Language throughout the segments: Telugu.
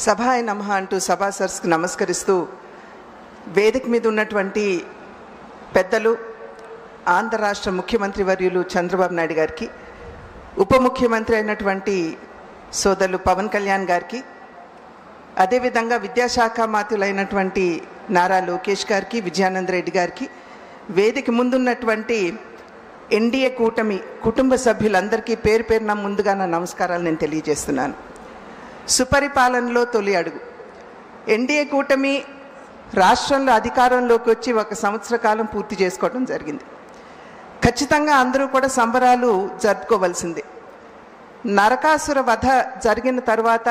సభాయ నమః అంటూ సభాసర్స్కి నమస్కరిస్తూ వేదిక మీద ఉన్నటువంటి పెద్దలు ఆంధ్ర రాష్ట్ర ముఖ్యమంత్రి వర్యులు చంద్రబాబు నాయుడు గారికి, ఉప ముఖ్యమంత్రి అయినటువంటి సోదరులు పవన్ కళ్యాణ్ గారికి, అదేవిధంగా విద్యాశాఖ మాత్యులైనటువంటి నారా లోకేష్ గారికి, విజయానంద రెడ్డి గారికి, వేదిక ముందున్నటువంటి ఎన్డీఏ కూటమి కుటుంబ సభ్యులందరికీ పేరు పేరున ముందుగా నా నమస్కారాలు నేను తెలియజేస్తున్నాను. సుపరిపాలనలో తొలి అడుగు. ఎన్డీఏ కూటమి రాష్ట్రంలో అధికారంలోకి వచ్చి 1 సంవత్సర కాలం పూర్తి చేసుకోవడం జరిగింది. ఖచ్చితంగా అందరూ కూడా సంబరాలు జరుపుకోవాల్సిందే. నరకాసుర వధ జరిగిన తర్వాత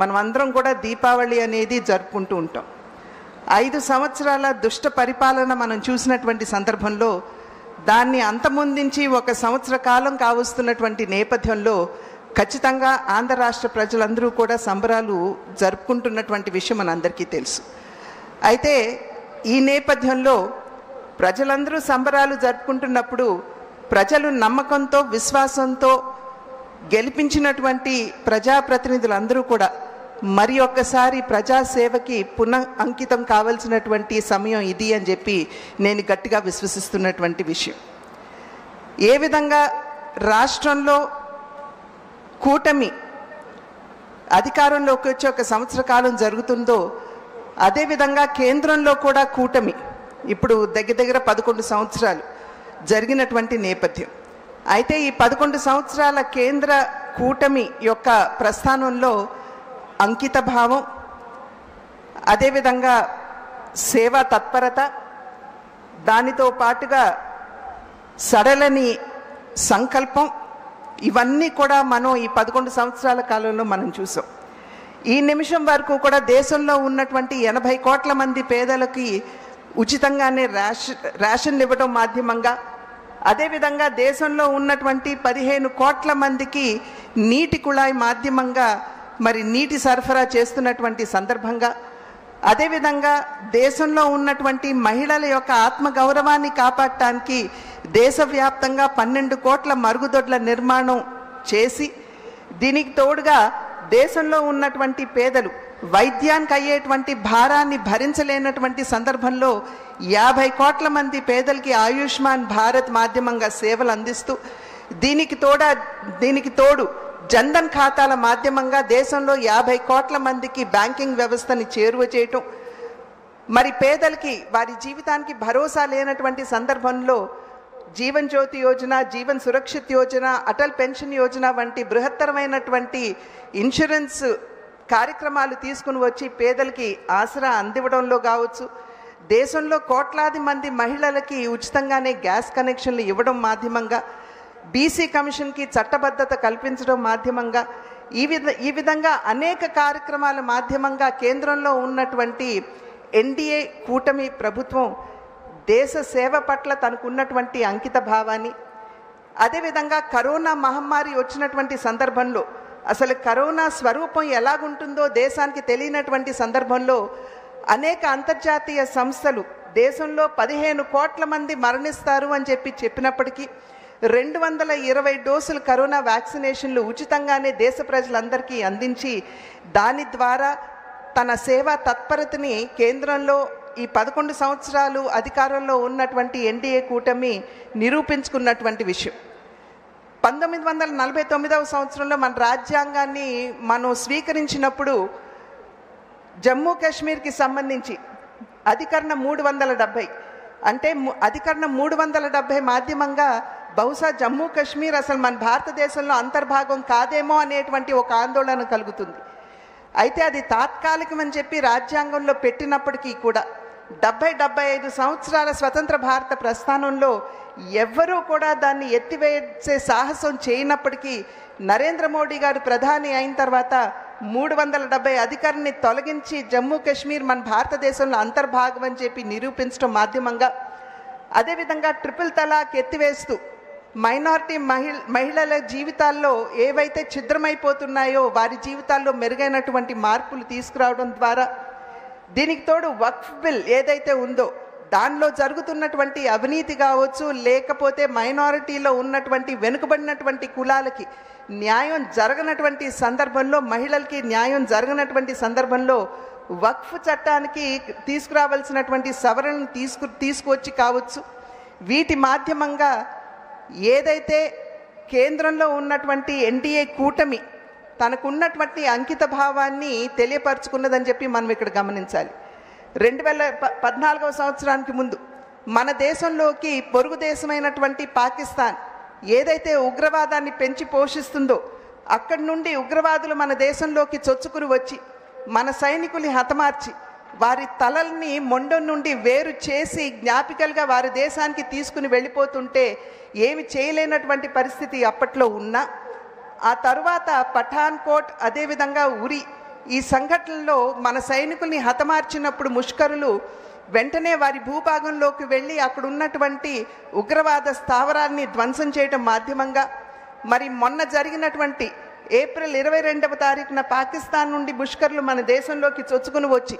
మనం అందరం కూడా దీపావళి అనేది జరుపుకుంటూ ఉంటాం. 5 సంవత్సరాల దుష్ట పరిపాలన మనం చూసినటువంటి సందర్భంలో దాన్ని అంతమొందించి 1 సంవత్సర కాలం కావస్తున్నటువంటి నేపథ్యంలో ఖచ్చితంగా ఆంధ్ర రాష్ట్ర ప్రజలందరూ కూడా సంబరాలు జరుపుకుంటున్నటువంటి విషయం మనందరికీ తెలుసు. అయితే ఈ నేపథ్యంలో ప్రజలందరూ సంబరాలు జరుపుకుంటున్నప్పుడు ప్రజలు నమ్మకంతో, విశ్వాసంతో గెలిపించినటువంటి ప్రజాప్రతినిధులందరూ కూడా మరి ఒక్కసారి ప్రజాసేవకి పునః అంకితం కావాల్సినటువంటి సమయం ఇది అని చెప్పి నేను గట్టిగా విశ్వసిస్తున్నటువంటి విషయం. ఏ విధంగా రాష్ట్రంలో కూటమి అధికారంలోకి వచ్చి 1 సంవత్సర కాలం జరుగుతుందో అదేవిధంగా కేంద్రంలో కూడా కూటమి ఇప్పుడు దగ్గర 11 సంవత్సరాలు జరిగినటువంటి నేపథ్యం. అయితే ఈ 11 సంవత్సరాల కేంద్ర కూటమి యొక్క ప్రస్థానంలో అంకిత భావం, అదేవిధంగా సేవా తత్పరత, దానితో పాటుగా సడలని సంకల్పం, ఇవన్నీ కూడా మనం ఈ 11 సంవత్సరాల కాలంలో మనం చూసాం. ఈ నిమిషం వరకు కూడా దేశంలో ఉన్నటువంటి 80 కోట్ల మంది పేదలకి ఉచితంగానే రేషన్లు ఇవ్వడం మాధ్యమంగా, అదేవిధంగా దేశంలో ఉన్నటువంటి 15 కోట్ల మందికి నీటి కుళాయి మాధ్యమంగా మరి నీటి సరఫరా చేస్తున్నటువంటి సందర్భంగా, అదేవిధంగా దేశంలో ఉన్నటువంటి మహిళల యొక్క ఆత్మగౌరవాన్ని కాపాడటానికి దేశవ్యాప్తంగా 12 కోట్ల మరుగుదొడ్ల నిర్మాణం చేసి, దీనికి తోడుగా దేశంలో ఉన్నటువంటి పేదలు వైద్యానికి అయ్యేటువంటి భారాన్ని భరించలేనటువంటి సందర్భంలో 50 కోట్ల మంది పేదలకి ఆయుష్మాన్ భారత్ మాధ్యమంగా సేవలు అందిస్తూ, దీనికి తోడు జన్ధన్ ఖాతాల మాధ్యమంగా దేశంలో 50 కోట్ల మందికి బ్యాంకింగ్ వ్యవస్థని చేరువ చేయటం, మరి పేదలకి వారి జీవితానికి భరోసా లేనటువంటి సందర్భంలో జీవన్ జ్యోతి యోజన, జీవన్ సురక్షిత్ యోజన, అటల్ పెన్షన్ యోజన వంటి బృహత్తరమైనటువంటి ఇన్సూరెన్స్ కార్యక్రమాలు తీసుకుని వచ్చి పేదలకి ఆసరా అందివ్వడంలో కావచ్చు, దేశంలో కోట్లాది మంది మహిళలకి ఉచితంగానే గ్యాస్ కనెక్షన్లు ఇవ్వడం మాధ్యమంగా, బీసీ కమిషన్కి చట్టబద్ధత కల్పించడం మాధ్యమంగా, ఈ విధంగా అనేక కార్యక్రమాల మాధ్యమంగా కేంద్రంలో ఉన్నటువంటి ఎన్డీఏ కూటమి ప్రభుత్వం దేశ సేవ పట్ల తనకున్నటువంటి అంకిత భావాన్ని, అదేవిధంగా కరోనా మహమ్మారి వచ్చినటువంటి సందర్భంలో అసలు కరోనా స్వరూపం ఎలాగుంటుందో దేశానికి తెలియనటువంటి సందర్భంలో అనేక అంతర్జాతీయ సంస్థలు దేశంలో 15 కోట్ల మంది మరణిస్తారు అని చెప్పినప్పటికీ 220 డోసులు కరోనా వ్యాక్సినేషన్లు ఉచితంగానే దేశ ప్రజలందరికీ అందించి దాని ద్వారా తన సేవా తత్పరతని కేంద్రంలో ఈ 11 సంవత్సరాలు అధికారంలో ఉన్నటువంటి ఎన్డీఏ కూటమి నిరూపించుకున్నటువంటి విషయం. 1949వ సంవత్సరంలో మన రాజ్యాంగాన్ని మనం స్వీకరించినప్పుడు జమ్మూ కాశ్మీర్కి సంబంధించి అధికరణ 370 అంటే అధికరణ 370 మాధ్యమంగా బహుశా జమ్మూ కాశ్మీర్ అసలు మన భారతదేశంలో అంతర్భాగం కాదేమో అనేటువంటి ఒక ఆందోళన కలుగుతుంది. అయితే అది తాత్కాలికమని చెప్పి రాజ్యాంగంలో పెట్టినప్పటికీ కూడా 75 సంవత్సరాల స్వతంత్ర భారత ప్రస్థానంలో ఎవ్వరూ కూడా దాన్ని ఎత్తివేసే సాహసం చేయనప్పటికీ నరేంద్ర మోడీ గారు ప్రధాని అయిన తర్వాత 370 అధికారాన్ని తొలగించి జమ్మూ కాశ్మీర్ మన భారతదేశంలో అంతర్భాగం అని చెప్పి నిరూపించడం మాధ్యమంగా, అదేవిధంగా ట్రిపుల్ తలాక్ ఎత్తివేస్తూ మైనారిటీ మహిళల జీవితాల్లో ఏవైతే ఛిద్రమైపోతున్నాయో వారి జీవితాల్లో మెరుగైనటువంటి మార్పులు తీసుకురావడం ద్వారా, దీనికి తోడు వక్ఫ్ బిల్ ఏదైతే ఉందో దానిలో జరుగుతున్నటువంటి అవినీతి కావచ్చు, లేకపోతే మైనారిటీలో ఉన్నటువంటి వెనుకబడినటువంటి కులాలకి న్యాయం జరగనటువంటి సందర్భంలో, మహిళలకి న్యాయం జరగనటువంటి సందర్భంలో వక్ఫ్ చట్టానికి తీసుకురావాల్సినటువంటి సవరణను తీసుకువచ్చి కావచ్చు, వీటి మాధ్యమంగా ఏదైతే కేంద్రంలో ఉన్నటువంటి ఎన్డీఏ కూటమి తనకున్నటువంటి అంకిత భావాన్ని తెలియపరుచుకున్నదని చెప్పి మనం ఇక్కడ గమనించాలి. 2014వ సంవత్సరానికి ముందు మన దేశంలోకి పొరుగు దేశమైనటువంటి పాకిస్తాన్ ఏదైతే ఉగ్రవాదాన్ని పెంచి పోషిస్తుందో అక్కడి నుండి ఉగ్రవాదులు మన దేశంలోకి చొచ్చుకుని వచ్చి మన సైనికుల్ని హతమార్చి వారి తలల్ని మొండం నుండి వేరు చేసి జ్ఞాపికలుగా వారి దేశానికి తీసుకుని వెళ్ళిపోతుంటే ఏమి చేయలేనటువంటి పరిస్థితి అప్పట్లో ఉన్నా, ఆ తరువాత పఠాన్కోట్ అదేవిధంగా ఉరి ఈ సంఘటనలో మన సైనికుల్ని హతమార్చినప్పుడు ముష్కరులు వెంటనే వారి భూభాగంలోకి వెళ్ళి అక్కడ ఉన్నటువంటి ఉగ్రవాద స్థావరాన్ని ధ్వంసం చేయడం మాధ్యమంగా, మరి మొన్న జరిగినటువంటి ఏప్రిల్ 22వ తారీఖున పాకిస్తాన్ నుండి ముష్కరులు మన దేశంలోకి చొచ్చుకుని వచ్చి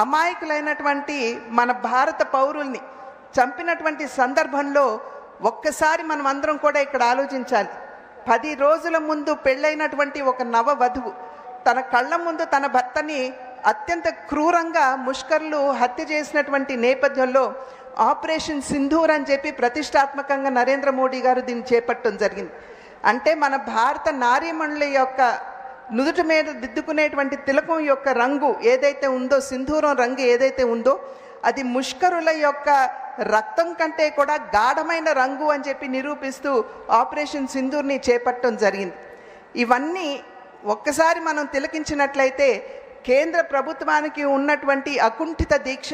అమాయకులైనటువంటి మన భారత పౌరుల్ని చంపినటువంటి సందర్భంలో ఒక్కసారి మనం అందరం కూడా ఇక్కడ ఆలోచించాలి. 10 రోజుల ముందు పెళ్ళైనటువంటి ఒక నవ వధువు తన కళ్ళ ముందు తన భర్తని అత్యంత క్రూరంగా ముష్కరులు హత్య చేసినటువంటి నేపథ్యంలో ఆపరేషన్ సింధూర్ అని చెప్పి ప్రతిష్టాత్మకంగా నరేంద్ర మోడీ గారు దీన్ని చేపట్టడం జరిగింది. అంటే మన భారత నారీమణుల యొక్క నుదుటి మీద దిద్దుకునేటువంటి తిలకం యొక్క రంగు ఏదైతే ఉందో, సింధూరం రంగు ఏదైతే ఉందో, అది ముష్కరుల యొక్క రక్తం కంటే కూడా గాఢమైన రంగు అని చెప్పి నిరూపిస్తూ ఆపరేషన్ సింధూర్ని చేపట్టడం జరిగింది. ఇవన్నీ ఒక్కసారి మనం తిలకించినట్లయితే కేంద్ర ప్రభుత్వానికి ఉన్నటువంటి అకుంఠిత దీక్ష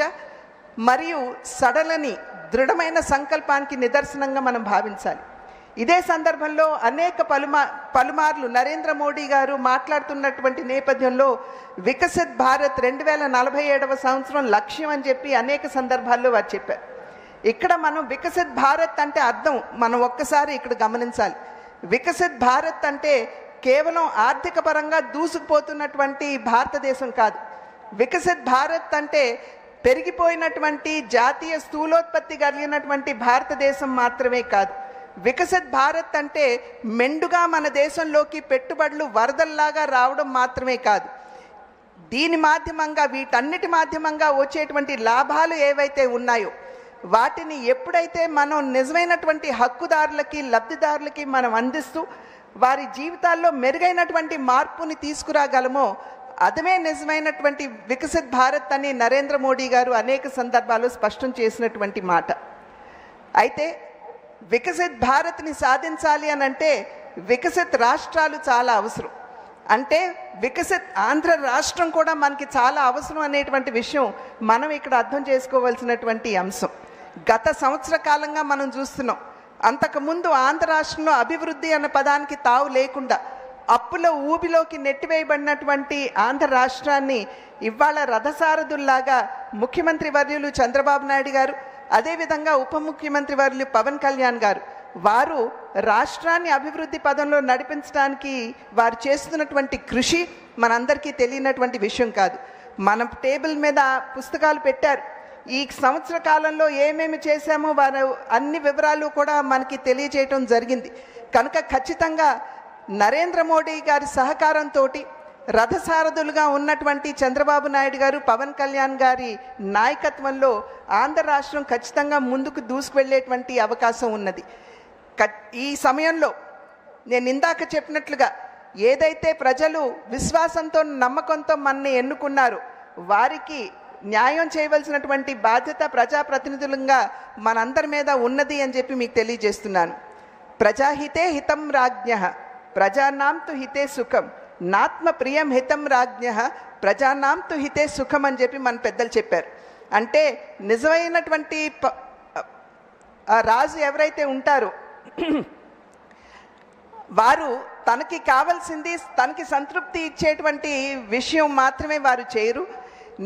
మరియు సడలని దృఢమైన సంకల్పానికి నిదర్శనంగా మనం భావించాలి. ఇదే సందర్భంలో అనేక పలుమార్లు నరేంద్ర మోడీ గారు మాట్లాడుతున్నటువంటి నేపథ్యంలో వికసిత్ భారత్ 2047వ సంవత్సరం లక్ష్యం అని చెప్పి అనేక సందర్భాల్లో వారు చెప్పారు. ఇక్కడ మనం వికసిత్ భారత్ అంటే అర్థం మనం ఒక్కసారి ఇక్కడ గమనించాలి. వికసిత్ భారత్ అంటే కేవలం ఆర్థిక పరంగా దూసుకుపోతున్నటువంటి భారతదేశం కాదు. వికసిత్ భారత్ అంటే పెరిగిపోయినటువంటి జాతీయ స్థూలోత్పత్తి కలిగినటువంటి భారతదేశం మాత్రమే కాదు. వికసిత్ భారత్ అంటే మెండుగా మన దేశంలోకి పెట్టుబడులు వరదల్లాగా రావడం మాత్రమే కాదు. దీని మాధ్యమంగా, వీటన్నిటి మాధ్యమంగా వచ్చేటువంటి లాభాలు ఏవైతే ఉన్నాయో వాటిని ఎప్పుడైతే మనం నిజమైనటువంటి హక్కుదారులకి, లబ్ధిదారులకి మనం అందిస్తూ వారి జీవితాల్లో మెరుగైనటువంటి మార్పుని తీసుకురాగలమో అదమే నిజమైనటువంటి వికసిత్ భారత్ అని నరేంద్ర మోడీ గారు అనేక సందర్భాల్లో స్పష్టం చేసినటువంటి మాట. అయితే వికసిత్ భారత్ని సాధించాలి అని అంటే వికసిత్ రాష్ట్రాలు చాలా అవసరం. అంటే వికసిత్ ఆంధ్ర రాష్ట్రం కూడా మనకి చాలా అవసరం అనేటువంటి విషయం మనం ఇక్కడ అర్థం చేసుకోవాల్సినటువంటి అంశం. గత సంవత్సర కాలంగా మనం చూస్తున్నాం, అంతకుముందు ఆంధ్ర రాష్ట్రంలో అభివృద్ధి అన్న పదానికి తావు లేకుండా అప్పుల ఊబిలోకి నెట్టివేయబడినటువంటి ఆంధ్ర రాష్ట్రాన్ని ఇవాళ రథసారథుల్లాగా ముఖ్యమంత్రి వర్యులు చంద్రబాబు నాయుడు గారు, అదేవిధంగా ఉప ముఖ్యమంత్రి వర్యులు పవన్ కళ్యాణ్ గారు, వారు రాష్ట్రాన్ని అభివృద్ధి పదంలో నడిపించడానికి వారు చేస్తున్నటువంటి కృషి మనందరికీ తెలియనటువంటి విషయం కాదు. మన టేబుల్ మీద పుస్తకాలు పెట్టారు. ఈ సంవత్సర కాలంలో ఏమేమి చేశామో వారు అన్ని వివరాలు కూడా మనకి తెలియజేయటం జరిగింది. కనుక ఖచ్చితంగా నరేంద్ర మోడీ గారి సహకారంతో రథసారథులుగా ఉన్నటువంటి చంద్రబాబు నాయుడు గారు, పవన్ కళ్యాణ్ గారి నాయకత్వంలో ఆంధ్ర రాష్ట్రం ఖచ్చితంగా ముందుకు దూసుకువెళ్ళేటువంటి అవకాశం ఉన్నది. ఈ సమయంలో నేను ఇందాక చెప్పినట్లుగా ఏదైతే ప్రజలు విశ్వాసంతో, నమ్మకంతో మనని ఎన్నుకున్నారో వారికి న్యాయం చేయవలసినటువంటి బాధ్యత ప్రజాప్రతినిధులంగా మనందరి మీద ఉన్నది అని చెప్పి మీకు తెలియజేస్తున్నాను. ప్రజాహితే హితం రాజ్ఞః ప్రజానాం తు హితే సుఖం నాత్మ ప్రియం హితం రాజ్ఞః ప్రజానాం తు హితే సుఖం అని చెప్పి మన పెద్దలు చెప్పారు. అంటే నిజమైనటువంటి రాజు ఎవరైతే ఉంటారో వారు తనకి కావాల్సింది, తనకి సంతృప్తి ఇచ్చేటువంటి విషయం మాత్రమే వారు చేయరు.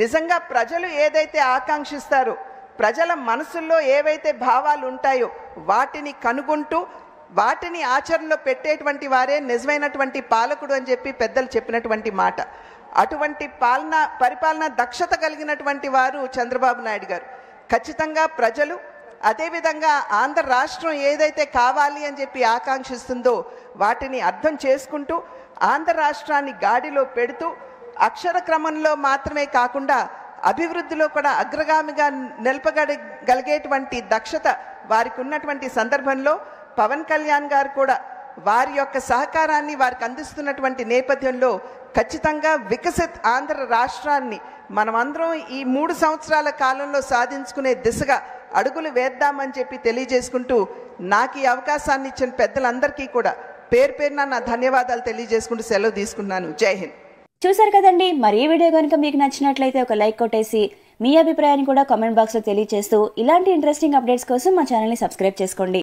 నిజంగా ప్రజలు ఏదైతే ఆకాంక్షిస్తారో, ప్రజల మనసుల్లో ఏవైతే భావాలు ఉంటాయో వాటిని కనుగొంటూ వాటిని ఆచరణలో పెట్టేటువంటి వారే నిజమైనటువంటి పాలకుడు అని చెప్పి పెద్దలు చెప్పినటువంటి మాట. అటువంటి పరిపాలన దక్షత కలిగినటువంటి వారు చంద్రబాబు నాయుడు గారు. ఖచ్చితంగా ప్రజలు, అదేవిధంగా ఆంధ్ర రాష్ట్రం ఏదైతే కావాలి అని చెప్పి ఆకాంక్షిస్తుందో వాటిని అర్థం చేసుకుంటూ ఆంధ్ర రాష్ట్రాన్ని గాడిలో పెడుతూ అక్షర క్రమంలో మాత్రమే కాకుండా అభివృద్ధిలో కూడా అగ్రగామిగా నిలపగలిగేటువంటి దక్షత వారికి ఉన్నటువంటి సందర్భంలో పవన్ కళ్యాణ్ గారు కూడా వారి యొక్క సహకారాన్ని వారికి అందిస్తున్నటువంటి నేపథ్యంలో ఖచ్చితంగా వికసిత్ ఆంధ్ర రాష్ట్రాన్ని మనమందరం ఈ 3 సంవత్సరాల కాలంలో సాధించుకునే దిశగా అడుగులు వేద్దామని చెప్పి తెలియజేసుకుంటూ నాకు ఈ అవకాశాన్ని ఇచ్చిన పెద్దలందరికీ కూడా పేరు పేరున నా ధన్యవాదాలు తెలియజేసుకుంటూ సెలవు తీసుకున్నాను. జై హింద్. చూసారు కదండి, మరి ఈ వీడియో కనుక మీకు నచ్చినట్లయితే ఒక లైక్ కొట్టేసి మీ అభిప్రాయాన్ని కూడా కామెంట్ బాక్స్లో తెలియజేస్తూ ఇలాంటి ఇంట్రెస్టింగ్ అప్డేట్స్ కోసం మా ఛానల్ని సబ్స్క్రైబ్ చేసుకోండి.